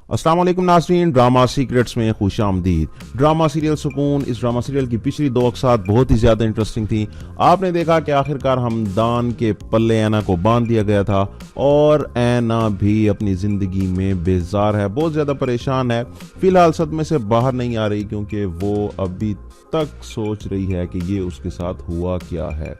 अस्सलाम वालेकुम नाज़रीन, ड्रामा सीक्रेट्स में खुश आमदीद। ड्रामा सीरियल सुकून, इस ड्रामा सीरियल की पिछली दो अक़सात बहुत ही ज़्यादा इंटरेस्टिंग थी। आपने देखा कि आखिरकार हमदान के पल्ले ऐना को बांध दिया गया था और ऐना भी अपनी ज़िंदगी में बेजार है, बहुत ज़्यादा परेशान है। फ़िलहाल सदमे से बाहर नहीं आ रही क्योंकि वो अभी तक सोच रही है कि ये उसके साथ हुआ क्या है।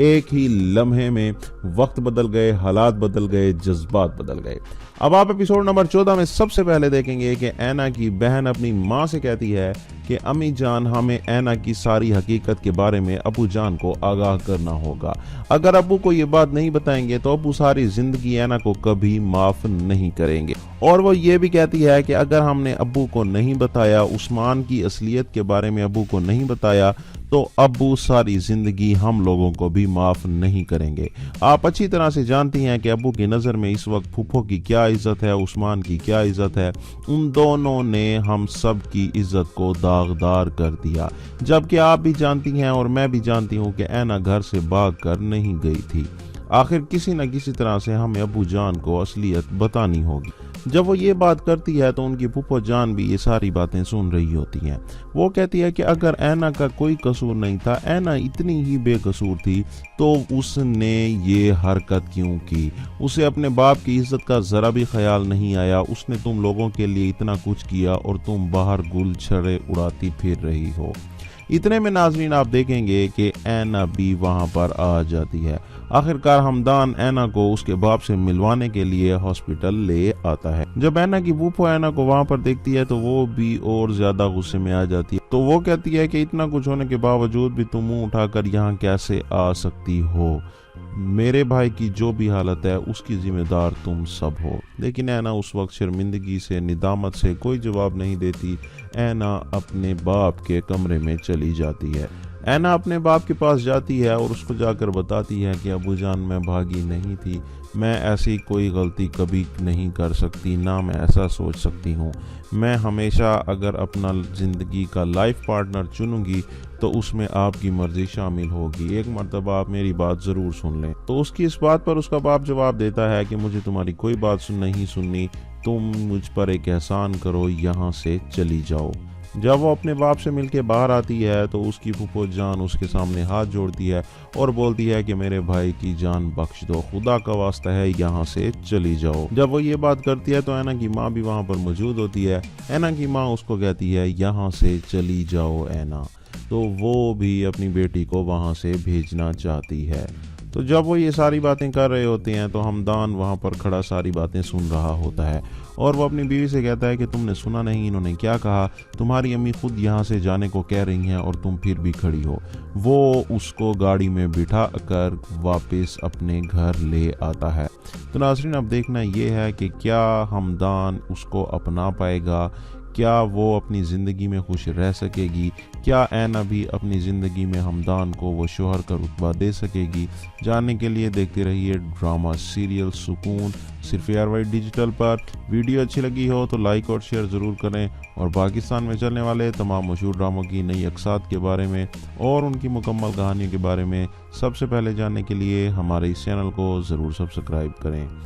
एक ही लम्हे में वक्त बदल गए, हालात बदल गए, जज्बात बदल गए। अब आप एपिसोड नंबर 14 में सबसे पहले देखेंगे कि ऐना की बहन अपनी माँ से कहती है कि अम्मी जान, हमें ऐना की सारी हकीकत के बारे में अबू जान को आगाह करना होगा। अगर अबू को ये बात नहीं बताएंगे तो अबू सारी जिंदगी ऐना को कभी माफ नहीं करेंगे। और वो ये भी कहती है कि अगर हमने अबू को नहीं बताया, उस्मान की असलियत के बारे में अबू को नहीं बताया, तो अबू सारी जिंदगी हम लोगों को भी माफ नहीं करेंगे। आप अच्छी तरह से जानती हैं कि अबू की नज़र में इस वक्त फूफो की क्या इज्जत है, उस्मान की क्या इज्जत है। उन दोनों ने हम सब की इज्जत को दागदार कर दिया। जबकि आप भी जानती हैं और मैं भी जानती हूँ कि ऐना घर से भाग कर नहीं गई थी। आखिर किसी न किसी तरह से हमें अबू जान को असलियत बतानी होगी। जब वो ये बात करती है तो उनकी फूफो जान भी ये सारी बातें सुन रही होती हैं। वो कहती है कि अगर ऐना का कोई कसूर नहीं था, ऐना इतनी ही बेकसूर थी, तो उसने ये हरकत क्यों की? उसे अपने बाप की इज्जत का ज़रा भी ख्याल नहीं आया। उसने तुम लोगों के लिए इतना कुछ किया और तुम बाहर गुल छड़े उड़ाती फिर रही हो। इतने में नाजरीन आप देखेंगे कि ऐना भी वहां पर आ जाती है। आखिरकार हमदान ऐना को उसके बाप से मिलवाने के लिए हॉस्पिटल ले आता है। जब ऐना की फूफो ऐना को वहां पर देखती है तो वो भी और ज्यादा गुस्से में आ जाती है। तो वो कहती है कि इतना कुछ होने के बावजूद भी तुम मुंह उठाकर यहाँ कैसे आ सकती हो? मेरे भाई की जो भी हालत है उसकी जिम्मेदार तुम सब हो। लेकिन ऐना उस वक्त शर्मिंदगी से, निदामत से कोई जवाब नहीं देती। ऐना अपने बाप के कमरे में चली जाती है। ऐना अपने बाप के पास जाती है और उसको जाकर बताती है कि अबू जान, मैं भागी नहीं थी, मैं ऐसी कोई गलती कभी नहीं कर सकती, ना मैं ऐसा सोच सकती हूँ। मैं हमेशा अगर अपना ज़िंदगी का लाइफ पार्टनर चुनूंगी तो उसमें आपकी मर्जी शामिल होगी। एक मर्तबा आप मेरी बात ज़रूर सुन लें। तो उसकी इस बात पर उसका बाप जवाब देता है कि मुझे तुम्हारी कोई बात नहीं सुननी, तुम मुझ पर एक एहसान करो, यहाँ से चली जाओ। जब वो अपने बाप से मिलके बाहर आती है तो उसकी फूफो जान उसके सामने हाथ जोड़ती है और बोलती है कि मेरे भाई की जान बख्श दो, खुदा का वास्ता है, यहाँ से चली जाओ। जब वो ये बात करती है तो ऐना की माँ भी वहाँ पर मौजूद होती है। ऐना की माँ उसको कहती है यहाँ से चली जाओ ऐना। तो वो भी अपनी बेटी को वहाँ से भेजना चाहती है। तो जब वो ये सारी बातें कर रहे होते हैं तो हमदान वहाँ पर खड़ा सारी बातें सुन रहा होता है और वो अपनी बीवी से कहता है कि तुमने सुना नहीं इन्होंने क्या कहा? तुम्हारी अम्मी खुद यहाँ से जाने को कह रही हैं और तुम फिर भी खड़ी हो। वो उसको गाड़ी में बिठा कर वापस अपने घर ले आता है। तो नाज़रीन अब देखना ये है कि क्या हमदान उसको अपना पाएगा, क्या वो अपनी ज़िंदगी में खुश रह सकेगी, क्या ऐना भी अपनी ज़िंदगी में हमदान को वो शोहर का रुतबा दे सकेगी? जानने के लिए देखते रहिए ड्रामा सीरियल सुकून, सिर्फ ARY डिजिटल पर। वीडियो अच्छी लगी हो तो लाइक और शेयर ज़रूर करें और पाकिस्तान में चलने वाले तमाम मशहूर ड्रामों की नई अक़सात के बारे में और उनकी मुकम्मल कहानियों के बारे में सबसे पहले जानने के लिए हमारे इस चैनल को ज़रूर सब्सक्राइब करें।